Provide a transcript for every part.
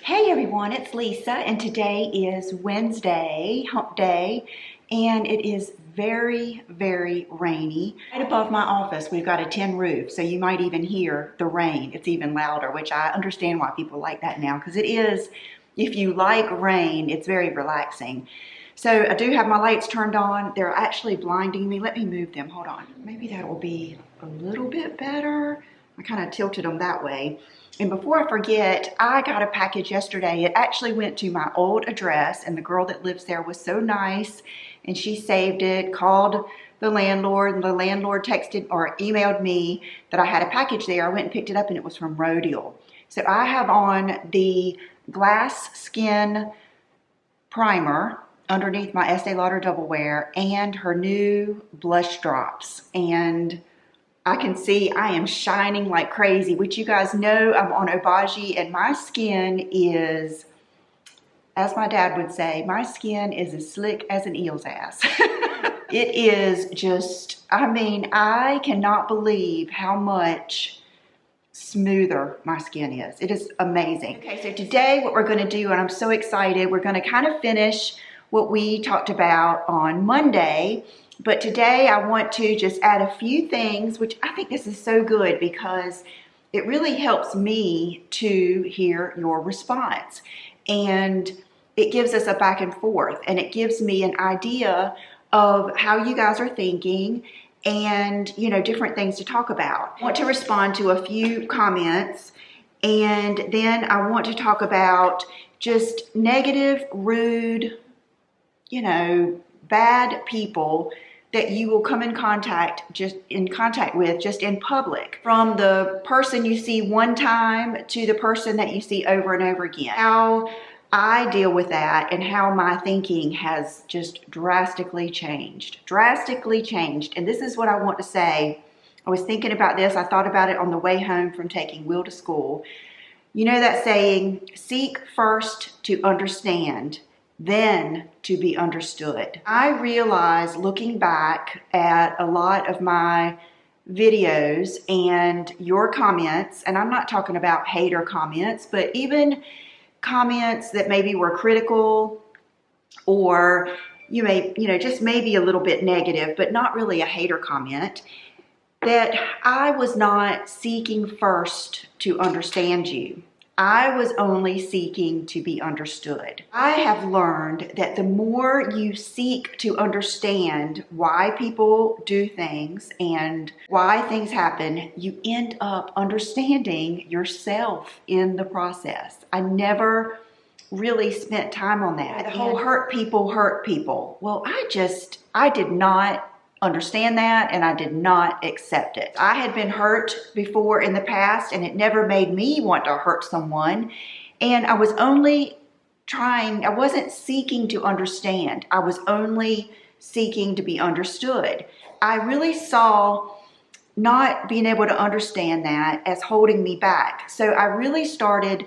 Hey everyone, it's Lisa, and today is Wednesday, hump day, and it is very, very rainy. Right above my office, we've got a tin roof, so you might even hear the rain. It's even louder, which I understand why people like that now, because it is, if you like rain, it's very relaxing. So I do have my lights turned on. They're actually blinding me. Let me move them, hold on. Maybe that will be a little bit better. I kind of tilted them that way. And before I forget, I got a package yesterday. It actually went to my old address, and the girl that lives there was so nice, and she saved it, called the landlord, and the landlord texted or emailed me that I had a package there. I went and picked it up, and it was from Rodial. So I have on the Glass Skin primer underneath my Estee Lauder Double Wear and her new blush drops. And I can see I am shining like crazy, which you guys know I'm on Obagi, and my skin is, as my dad would say, my skin is as slick as an eel's ass. It is just, I mean, I cannot believe how much smoother my skin is. It is amazing. Okay, so today what we're going to do, and I'm so excited, we're going to kind of finish what we talked about on Monday. But today I want to just add a few things, which I think this is so good because it really helps me to hear your response. And it gives us a back and forth, and it gives me an idea of how you guys are thinking and, you know, different things to talk about. I want to respond to a few comments, and then I want to talk about just negative, rude, you know, bad people that you will come in contact with just in public. From the person you see one time to the person that you see over and over again. How I deal with that and how my thinking has just drastically changed. Drastically changed. And this is what I want to say. I was thinking about this. I thought about it on the way home from taking Will to school. You know that saying, seek first to understand, then to be understood. I realize looking back at a lot of my videos and your comments, and I'm not talking about hater comments, but even comments that maybe were critical or you may, just maybe a little bit negative, but not really a hater comment, that I was not seeking first to understand you. I was only seeking to be understood. I have learned that the more you seek to understand why people do things and why things happen, you end up understanding yourself in the process. I never really spent time on that. The whole hurt people. Well, I did not understand that, and I did not accept it. I had been hurt before in the past, and it never made me want to hurt someone. And I was only I wasn't seeking to understand. I was only seeking to be understood. I really saw not being able to understand that as holding me back. So I really started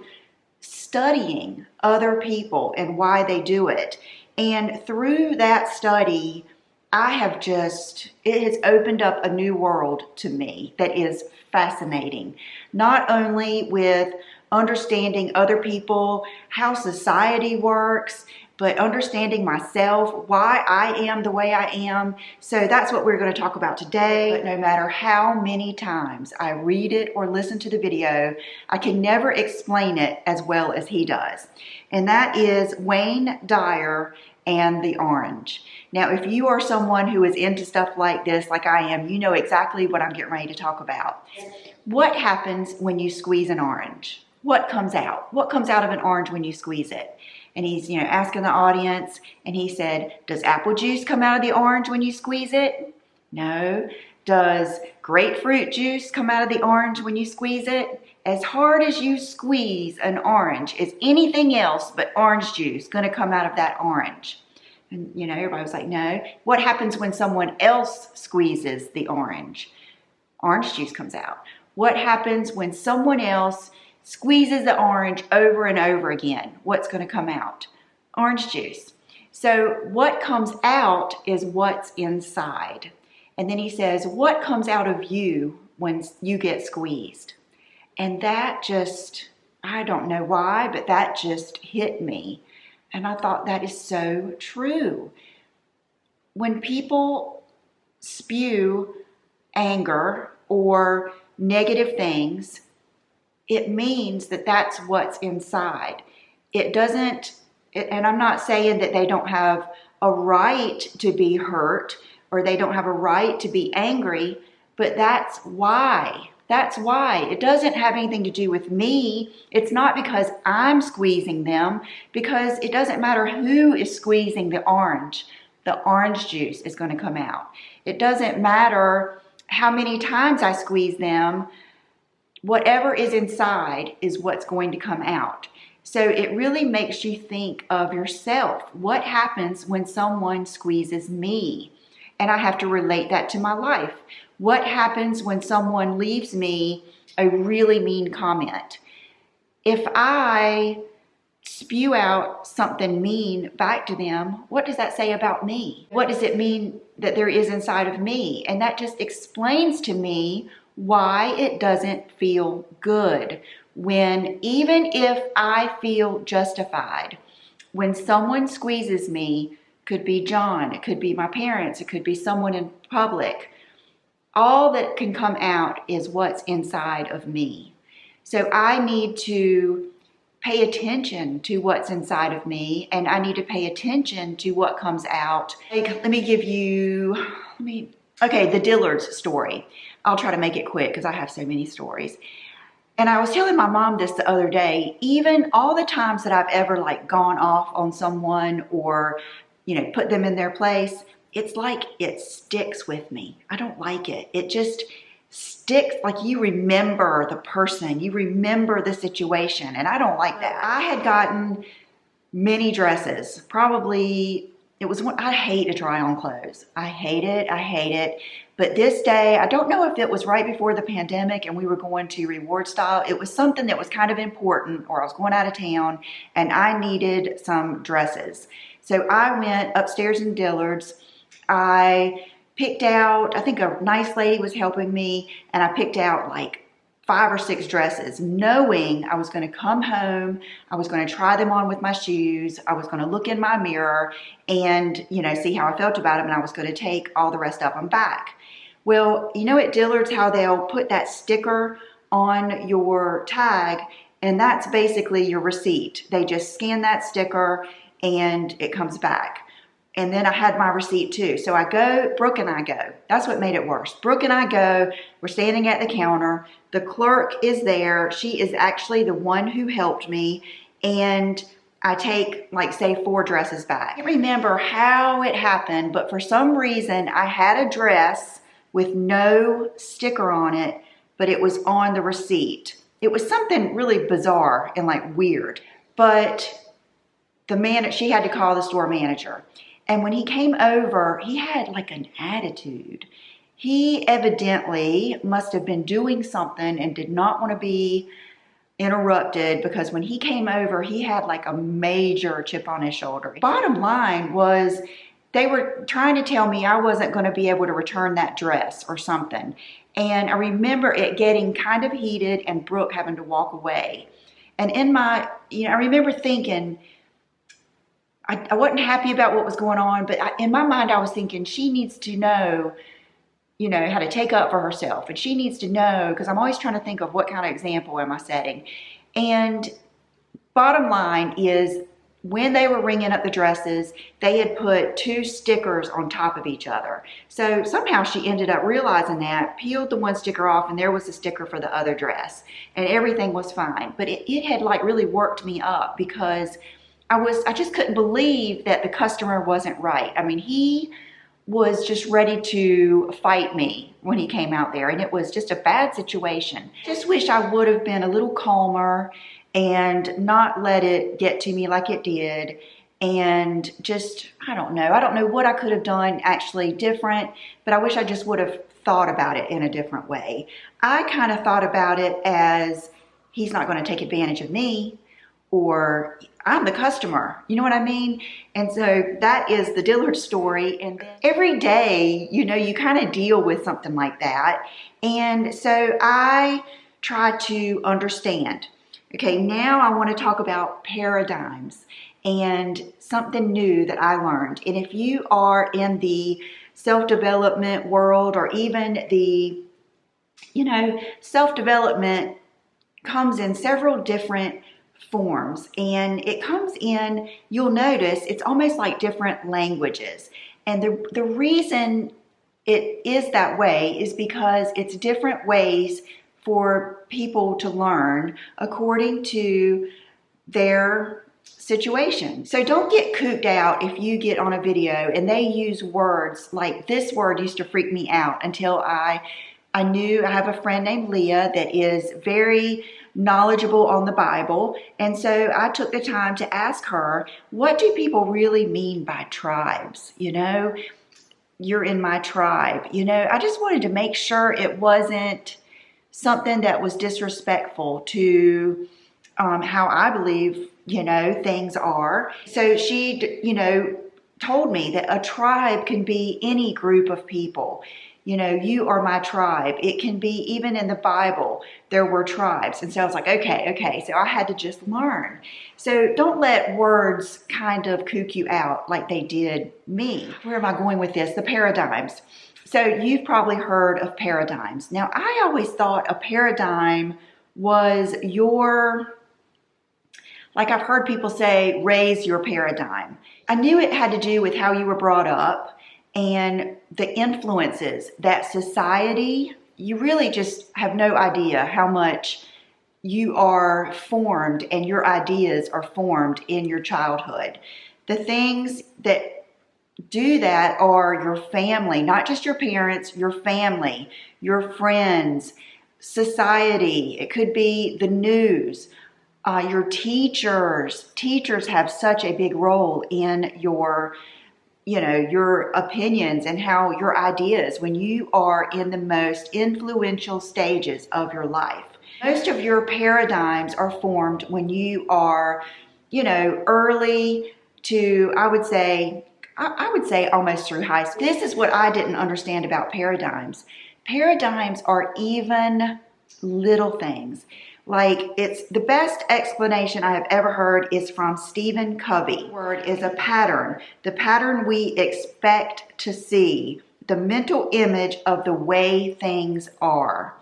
studying other people and why they do it. And through that study, it has opened up a new world to me that is fascinating. Not only with understanding other people, how society works, but understanding myself, why I am the way I am. So that's what we're going to talk about today. But no matter how many times I read it or listen to the video, I can never explain it as well as he does. And that is Wayne Dyer and the orange. Now, if you are someone who is into stuff like this, like I am, you know exactly what I'm getting ready to talk about. What happens when you squeeze an orange? What comes out? What comes out of an orange when you squeeze it? And he's, asking the audience, and he said, does apple juice come out of the orange when you squeeze it? No. Does grapefruit juice come out of the orange when you squeeze it? As hard as you squeeze an orange, is anything else but orange juice going to come out of that orange? And, everybody was like, no. What happens when someone else squeezes the orange? Orange juice comes out. What happens when someone else squeezes the orange over and over again? What's going to come out? Orange juice. So what comes out is what's inside. And then he says, what comes out of you when you get squeezed? And that just I don't know why, but that just hit me. And I thought that is so true. When people spew anger or negative things, it means that that's what's inside. It doesn't, and I'm not saying that they don't have a right to be hurt or they don't have a right to be angry, but that's why. That's why. It doesn't have anything to do with me. It's not because I'm squeezing them, because it doesn't matter who is squeezing the orange. The orange juice is going to come out. It doesn't matter how many times I squeeze them. Whatever is inside is what's going to come out. So it really makes you think of yourself. What happens when someone squeezes me? And I have to relate that to my life. What happens when someone leaves me a really mean comment? If I spew out something mean back to them, what does that say about me? What does it mean that there is inside of me? And that just explains to me why it doesn't feel good when, even if I feel justified, when someone squeezes me, could be John, it could be my parents, it could be someone in public, all that can come out is what's inside of me. So I need to pay attention to what's inside of me, and I need to pay attention to what comes out. Let me give you, okay, the Dillard's story. I'll try to make it quick because I have so many stories. And I was telling my mom this the other day, even all the times that I've ever like gone off on someone or, put them in their place, it's like it sticks with me. I don't like it. It just sticks, like you remember the person, you remember the situation, and I don't like that. I had gotten many dresses, probably, I hate to try on clothes. I hate it. But this day, I don't know if it was right before the pandemic and we were going to reward style. It was something that was kind of important, or I was going out of town and I needed some dresses. So I went upstairs in Dillard's. I picked out, I think a nice lady was helping me, and I picked out like 5 or 6 dresses, knowing I was going to come home, I was going to try them on with my shoes, I was going to look in my mirror and, see how I felt about them, and I was going to take all the rest of them back. Well, at Dillard's how they'll put that sticker on your tag, and that's basically your receipt. They just scan that sticker and it comes back. And then I had my receipt too. So I go, Brooke and I go. That's what made it worse. Brooke and I go, we're standing at the counter. The clerk is there. She is actually the one who helped me. And I take, like, say, 4 dresses back. I can't remember how it happened, but for some reason I had a dress with no sticker on it, but it was on the receipt. It was something really bizarre and like weird. But she had to call the store manager. And when he came over, he had like an attitude. He evidently must have been doing something and did not want to be interrupted, because when he came over, he had like a major chip on his shoulder. Bottom line was, they were trying to tell me I wasn't going to be able to return that dress or something. And I remember it getting kind of heated and Brooke having to walk away. And in my, I remember thinking, I wasn't happy about what was going on, but in my mind I was thinking she needs to know, how to take up for herself. And she needs to know, because I'm always trying to think of what kind of example am I setting. And bottom line is, when they were ringing up the dresses, they had put 2 stickers on top of each other. So somehow she ended up realizing that, peeled the one sticker off, and there was a sticker for the other dress. And everything was fine. But it had like really worked me up, because I just couldn't believe that the customer wasn't right. I mean, he was just ready to fight me when he came out there, and it was just a bad situation. Just wish I would have been a little calmer and not let it get to me like it did. And just, I don't know what I could have done actually different, but I wish I just would have thought about it in a different way. I kind of thought about it as, he's not going to take advantage of me, or I'm the customer, you know what I mean? And so that is the Dillard story. And then every day, you kind of deal with something like that. And so I try to understand. Okay, now I want to talk about paradigms and something new that I learned. And if you are in the self-development world, or even the, self-development comes in several different forms, and it comes in, you'll notice it's almost like different languages. And the reason it is that way is because it's different ways for people to learn according to their situation. So don't get cooped out if you get on a video and they use words like, this word used to freak me out until I knew. I have a friend named Leah that is very knowledgeable on the Bible, and so I took the time to ask her, what do people really mean by tribes? You're in my tribe. I just wanted to make sure it wasn't something that was disrespectful to how I believe, things are. So she, told me that a tribe can be any group of people. You are my tribe. It can be even in the Bible, there were tribes. And so I was like, okay. So I had to just learn. So don't let words kind of kook you out like they did me. Where am I going with this? The paradigms. So you've probably heard of paradigms. Now, I always thought a paradigm was like I've heard people say, raise your paradigm. I knew it had to do with how you were brought up and the influences that society, you really just have no idea how much you are formed and your ideas are formed in your childhood. The things that do that are your family, not just your parents, your family, your friends, society. It could be the news, your teachers. Teachers have such a big role in your opinions and how your ideas when you are in the most influential stages of your life. Most of your paradigms are formed when you are, early to, I would say almost through high school. This is what I didn't understand about paradigms. Paradigms are even little things. Like, it's the best explanation I have ever heard is from Stephen Covey. The word is a pattern. The pattern we expect to see. The mental image of the way things are.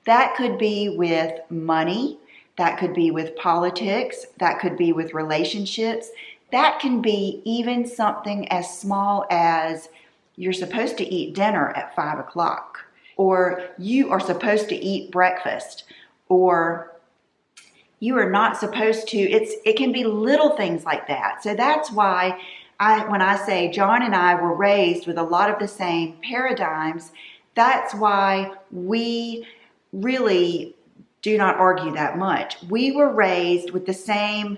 That could be with money. That could be with politics. That could be with relationships. That can be even something as small as you're supposed to eat dinner at 5 o'clock, or you are supposed to eat breakfast, or you are not supposed to. It can be little things like that. So that's why when I say John and I were raised with a lot of the same paradigms, that's why we really do not argue that much. We were raised with the same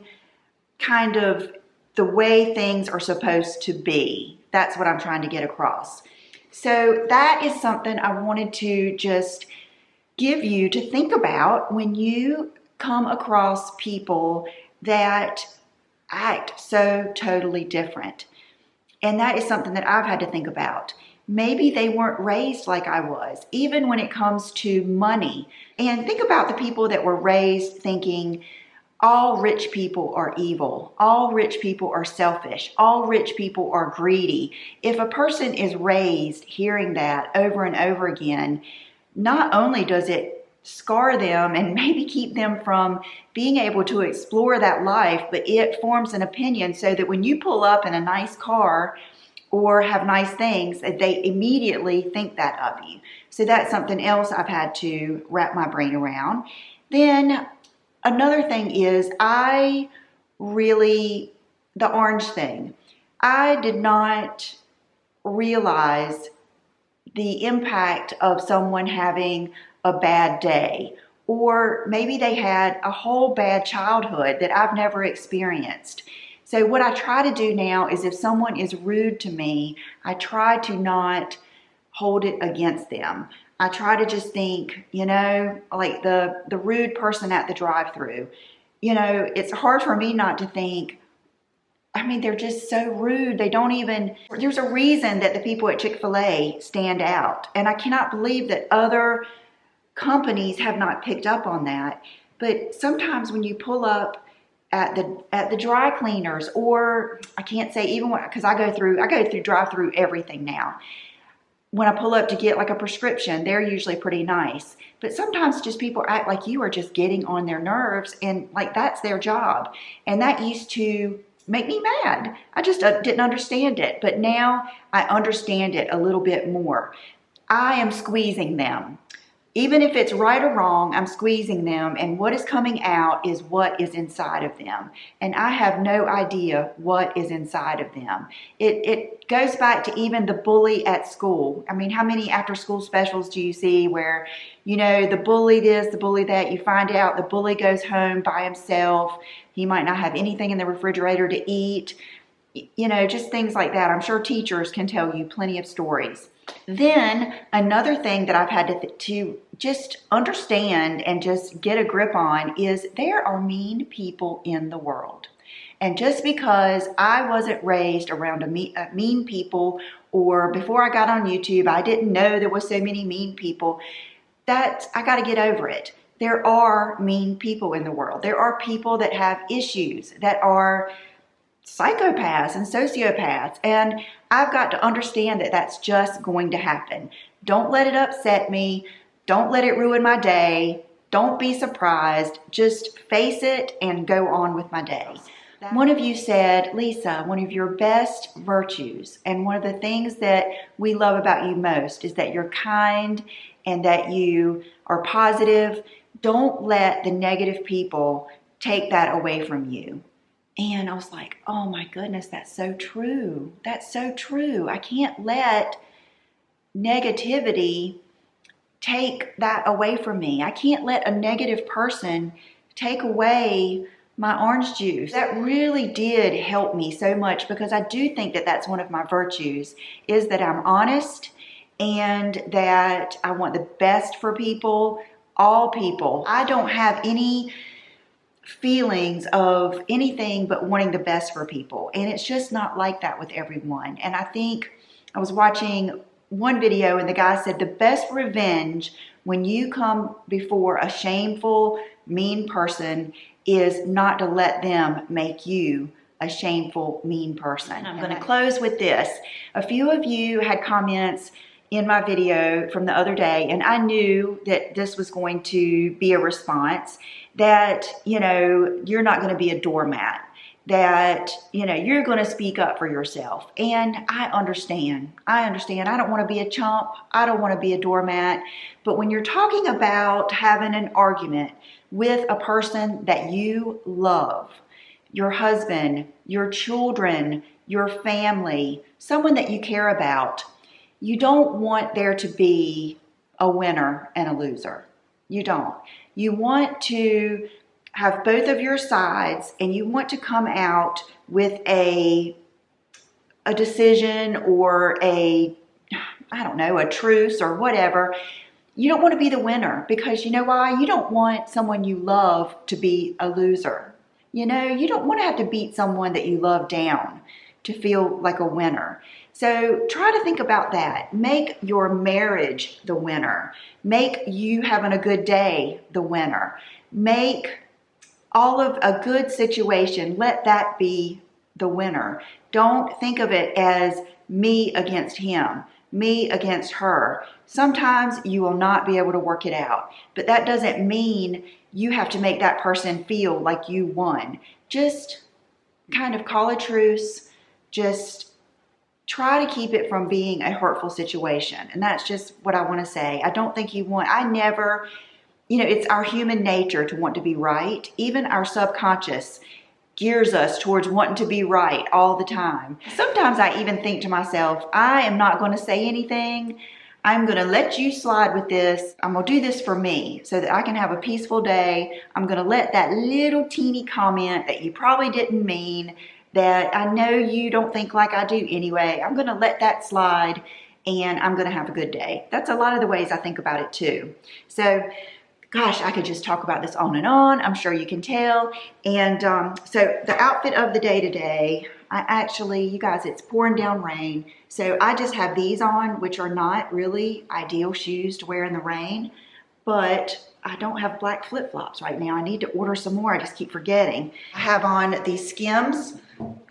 kind of the way things are supposed to be. That's what I'm trying to get across. So that is something I wanted to just give you to think about when you come across people that act so totally different. And that is something that I've had to think about. Maybe they weren't raised like I was, even when it comes to money. And think about the people that were raised thinking all rich people are evil, all rich people are selfish, all rich people are greedy. If a person is raised hearing that over and over again, not only does it scar them and maybe keep them from being able to explore that life, but it forms an opinion so that when you pull up in a nice car or have nice things, they immediately think that of you. So that's something else I've had to wrap my brain around. Then another thing is the orange thing. I did not realize the impact of someone having a bad day, or maybe they had a whole bad childhood that I've never experienced. So what I try to do now is if someone is rude to me, I try to not hold it against them. I try to just think, like the rude person at the drive-thru. It's hard for me not to think, they're just so rude. There's a reason that the people at Chick-fil-A stand out. And I cannot believe that other companies have not picked up on that. But sometimes when you pull up at the dry cleaners, or I can't say even because I go through drive-through everything now. When I pull up to get like a prescription, they're usually pretty nice. But sometimes just people act like you are just getting on their nerves, and like that's their job. And that used to make me mad. I just didn't understand it. But now I understand it a little bit more. I am squeezing them. Even if it's right or wrong, I'm squeezing them, and what is coming out is what is inside of them. And I have no idea what is inside of them. It goes back to even the bully at school. I mean, how many after-school specials do you see where, you know, the bully this, the bully that, you find out the bully goes home by himself. He might not have anything in the refrigerator to eat. You know, just things like that. I'm sure teachers can tell you plenty of stories. Then another thing that I've had to just understand and just get a grip on is there are mean people in the world. And just because I wasn't raised around mean people, or before I got on YouTube, I didn't know there was so many mean people, that I got to get over it. There are mean people in the world. There are people that have issues, that are psychopaths and sociopaths, and I've got to understand that that's just going to happen. Don't let it upset me. Don't let it ruin my day. Don't be surprised. Just face it and go on with my day. One of you said, Lisa, one of your best virtues and one of the things that we love about you most is that you're kind and that you are positive. Don't let the negative people take that away from you. And I was like, oh my goodness, that's so true. That's so true. I can't let negativity take that away from me. I can't let a negative person take away my orange juice. That really did help me so much, because I do think that that's one of my virtues, is that I'm honest and that I want the best for people, all people. I don't have any feelings of anything but wanting the best for people, and it's just not like that with everyone. And I think I was watching one video and the guy said the best revenge when you come before a shameful, mean person is not to let them make you a shameful, mean person. I'm going to close with this. A few of you had comments in my video from the other day, and I knew that this was going to be a response, that, you know, you're not going to be a doormat, that, you know, you're going to speak up for yourself. And I understand. I don't want to be a chump. I don't want to be a doormat. But when you're talking about having an argument with a person that you love, your husband, your children, your family, someone that you care about, you don't want there to be a winner and a loser. You don't. You want to have both of your sides, and you want to come out with a decision or a truce or whatever. You don't want to be the winner, because you know why? You don't want someone you love to be a loser. You know, you don't want to have to beat someone that you love down to feel like a winner. So try to think about that. Make your marriage the winner. Make you having a good day the winner. Make all of a good situation, let that be the winner. Don't think of it as me against him, me against her. Sometimes you will not be able to work it out, but that doesn't mean you have to make that person feel like you won. Just kind of call a truce. Just try to keep it from being a hurtful situation. And that's just what I want to say. I don't think it's our human nature to want to be right. Even our subconscious gears us towards wanting to be right all the time. Sometimes I even think to myself, I am not going to say anything. I'm going to let you slide with this. I'm going to do this for me so that I can have a peaceful day. I'm going to let that little teeny comment that you probably didn't mean, that I know you don't think like I do anyway, I'm going to let that slide, and I'm going to have a good day. That's a lot of the ways I think about it too. So, gosh, I could just talk about this on and on. I'm sure you can tell. And so the outfit of the day today, you guys, it's pouring down rain. So I just have these on, which are not really ideal shoes to wear in the rain, but I don't have black flip-flops right now. I need to order some more. I just keep forgetting. I have on the Skims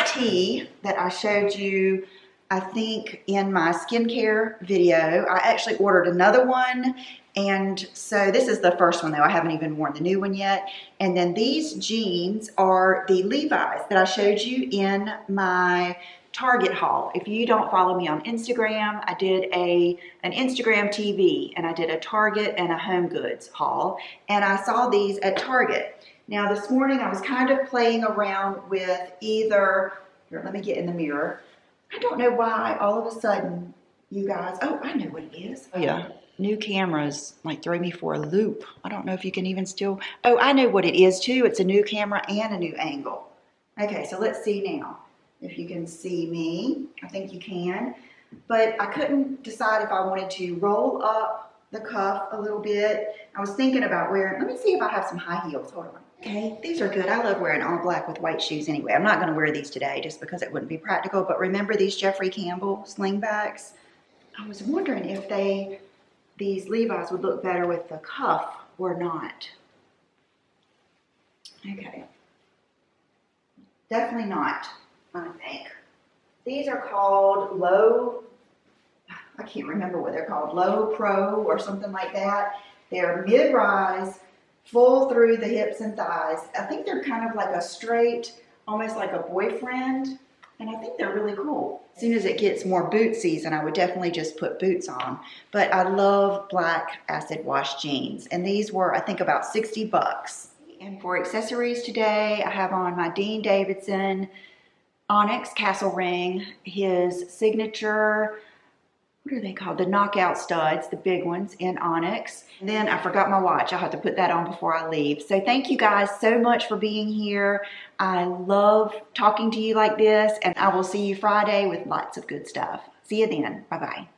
tee that I showed you, I think, in my skincare video. I actually ordered another one, and so this is the first one though. I haven't even worn the new one yet. And then these jeans are the Levi's that I showed you in my Target haul. If you don't follow me on Instagram, I did an Instagram TV, and I did a Target and a Home Goods haul, and I saw these at Target. Now this morning I was kind of playing around with either, here, let me get in the mirror. I don't know why all of a sudden you guys, oh, I know what it is. Oh yeah, new cameras like throw me for a loop. I don't know if you can even still, oh, I know what it is too. It's a new camera and a new angle. Okay, so let's see now. If you can see me, I think you can, but I couldn't decide if I wanted to roll up the cuff a little bit. I was thinking about wearing, let me see if I have some high heels, hold on. Okay, these are good. I love wearing all black with white shoes anyway. I'm not gonna wear these today just because it wouldn't be practical, but remember these Jeffrey Campbell slingbacks? I was wondering if these Levi's would look better with the cuff or not. Okay, definitely not. I think. These are called low, I can't remember what they're called, low pro or something like that. They're mid-rise, full through the hips and thighs. I think they're kind of like a straight, almost like a boyfriend, and I think they're really cool. As soon as it gets more boot season, I would definitely just put boots on. But I love black acid wash jeans, and these were, I think, about 60 bucks. And for accessories today, I have on my Dean Davidson Onyx Castle ring, his signature, what are they called? The knockout studs, the big ones in onyx. And then I forgot my watch. I'll have to put that on before I leave. So thank you guys so much for being here. I love talking to you like this, and I will see you Friday with lots of good stuff. See you then. Bye-bye.